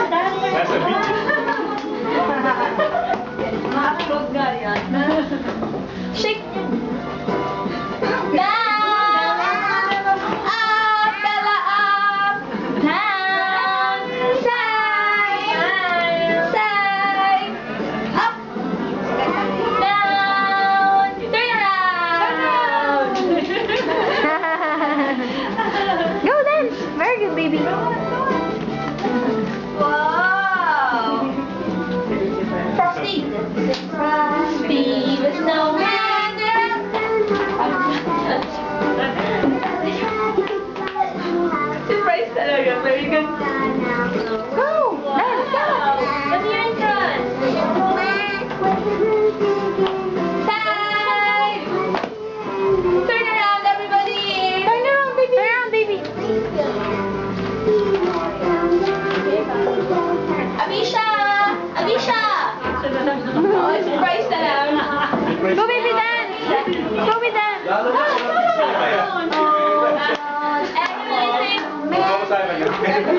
Nasa beach. Makaklog nga yan. Shake! Down! Up! Bella up! Down! Side! Side! Up! Down! Turn around! Go dance! Very good, baby. Wow! Frosty! Frosty the snowman! Surprise talaga. Very good. Go! Dance! Wow! What do you entrance? Side! Turn around, everybody! Turn around, baby! Turn around, baby! Amisha! Amisha! Oh, surprise na lang. Go, baby, dance! Go, baby, dance! Everyone, Vamos a ver.